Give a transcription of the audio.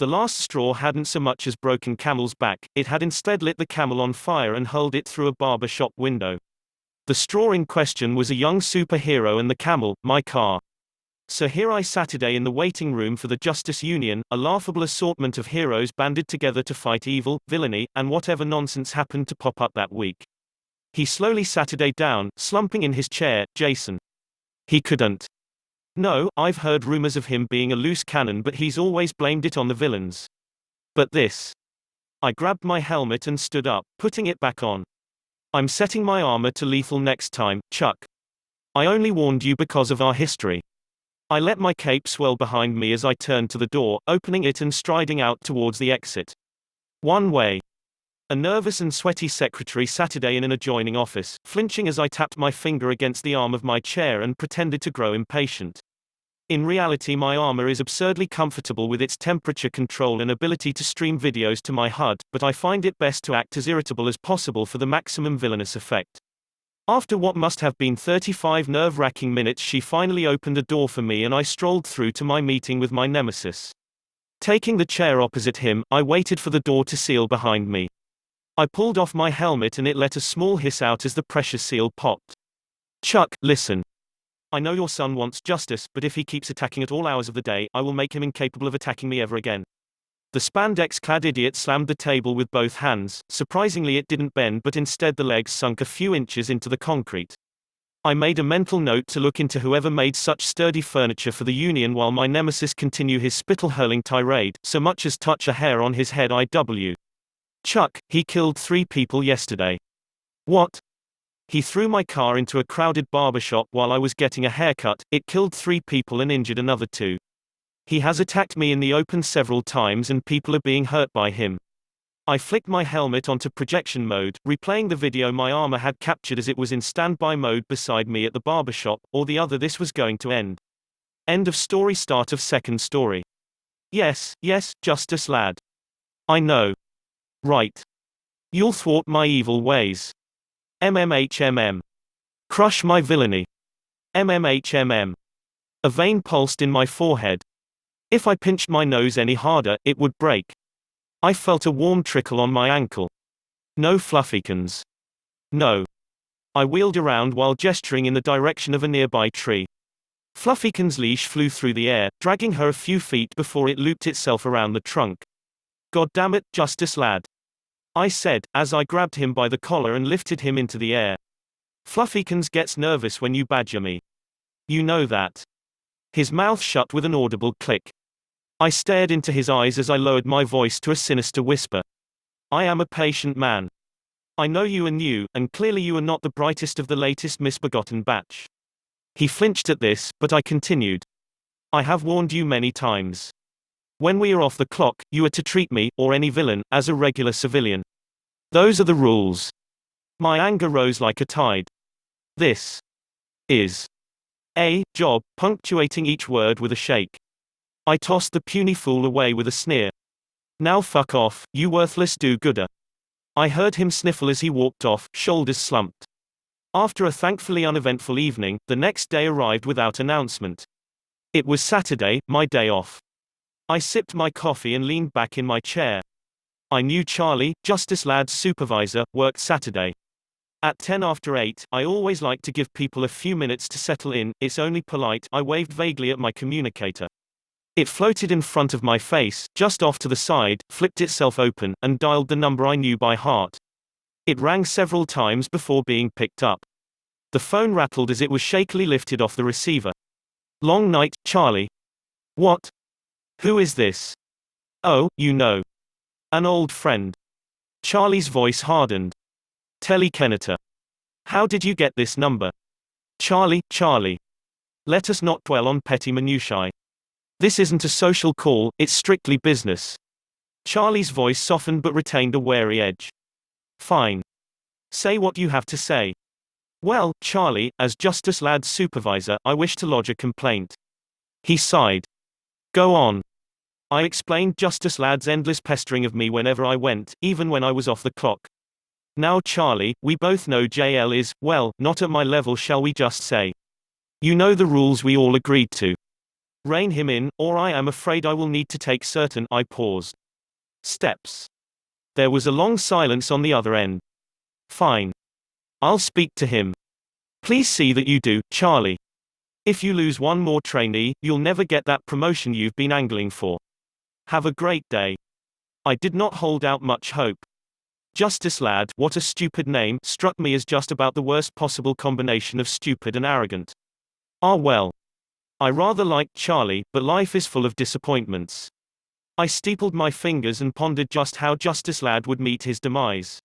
The last straw hadn't so much as broken Camel's back, it had instead lit the Camel on fire and hurled it through a barber shop window. The straw in question was a young superhero and the Camel, my car. So here I Saturday in the waiting room for the Justice Union, a laughable assortment of heroes banded together to fight evil, villainy, and whatever nonsense happened to pop up that week. He slowly Saturday down, slumping in his chair. Jason. He couldn't. No, I've heard rumors of him being a loose cannon, but he's always blamed it on the villains. But this. I grabbed my helmet and stood up, putting it back on. I'm setting my armor to lethal next time, Chuck. I only warned you because of our history. I let my cape swell behind me as I turned to the door, opening it and striding out towards the exit. One way. A nervous and sweaty secretary Saturday in an adjoining office, flinching as I tapped my finger against the arm of my chair and pretended to grow impatient. In reality, my armor is absurdly comfortable with its temperature control and ability to stream videos to my HUD, but I find it best to act as irritable as possible for the maximum villainous effect. After what must have been 35 nerve-wracking minutes, she finally opened a door for me and I strolled through to my meeting with my nemesis. Taking the chair opposite him, I waited for the door to seal behind me. I pulled off my helmet and it let a small hiss out as the pressure seal popped. Chuck, listen. I know your son wants justice, but if he keeps attacking at all hours of the day, I will make him incapable of attacking me ever again. The spandex-clad idiot slammed the table with both hands. Surprisingly, it didn't bend, but instead the legs sunk a few inches into the concrete. I made a mental note to look into whoever made such sturdy furniture for the Union while my nemesis continued his spittle-hurling tirade, so much as touch a hair on his head. IW. Chuck, he killed 3 people yesterday. What? He threw my car into a crowded barbershop while I was getting a haircut. It killed 3 people and injured another 2. He has attacked me in the open several times and people are being hurt by him. I flicked my helmet onto projection mode, replaying the video my armor had captured as it was in standby mode beside me at the barbershop, or the other this was going to end. End of story. Start of second story. Yes, Justice Lad. I know. Right. You'll thwart my evil ways. MMHMM. Crush my villainy. MMHMM. A vein pulsed in my forehead. If I pinched my nose any harder, it would break. I felt a warm trickle on my ankle. No fluffykins. No. I wheeled around while gesturing in the direction of a nearby tree. Fluffykin's leash flew through the air, dragging her a few feet before it looped itself around the trunk. God damn it, Justice Lad. I said, as I grabbed him by the collar and lifted him into the air. Fluffykins gets nervous when you badger me. You know that. His mouth shut with an audible click. I stared into his eyes as I lowered my voice to a sinister whisper. I am a patient man. I know you are new, and clearly you are not the brightest of the latest misbegotten batch. He flinched at this, but I continued. I have warned you many times. When we are off the clock, you are to treat me, or any villain, as a regular civilian. Those are the rules. My anger rose like a tide. This is a job, punctuating each word with a shake. I tossed the puny fool away with a sneer. Now fuck off, you worthless do-gooder. I heard him sniffle as he walked off, shoulders slumped. After a thankfully uneventful evening, the next day arrived without announcement. It was Saturday, my day off. I sipped my coffee and leaned back in my chair. I knew Charlie, Justice Lad's supervisor, worked Saturday. At 10 after 8, I always like to give people a few minutes to settle in, it's only polite. I waved vaguely at my communicator. It floated in front of my face, just off to the side, flipped itself open, and dialed the number I knew by heart. It rang several times before being picked up. The phone rattled as it was shakily lifted off the receiver. Long night, Charlie. What? Who is this? Oh, you know. An old friend. Charlie's voice hardened. Telly Kenneter. How did you get this number? Charlie. Let us not dwell on petty minutiae. This isn't a social call, it's strictly business. Charlie's voice softened but retained a wary edge. Fine. Say what you have to say. Well, Charlie, as Justice Lad's supervisor, I wish to lodge a complaint. He sighed. Go on. I explained Justice Lad's endless pestering of me whenever I went, even when I was off the clock. Now Charlie, we both know JL is, well, not at my level, shall we just say. You know the rules we all agreed to. Rein him in, or I am afraid I will need to take certain I paused. Steps. There was a long silence on the other end. Fine. I'll speak to him. Please see that you do, Charlie. If you lose one more trainee, you'll never get that promotion you've been angling for. Have a great day. I did not hold out much hope. Justice Lad, what a stupid name, struck me as just about the worst possible combination of stupid and arrogant. Ah well. I rather liked Charlie, but life is full of disappointments. I steepled my fingers and pondered just how Justice Lad would meet his demise.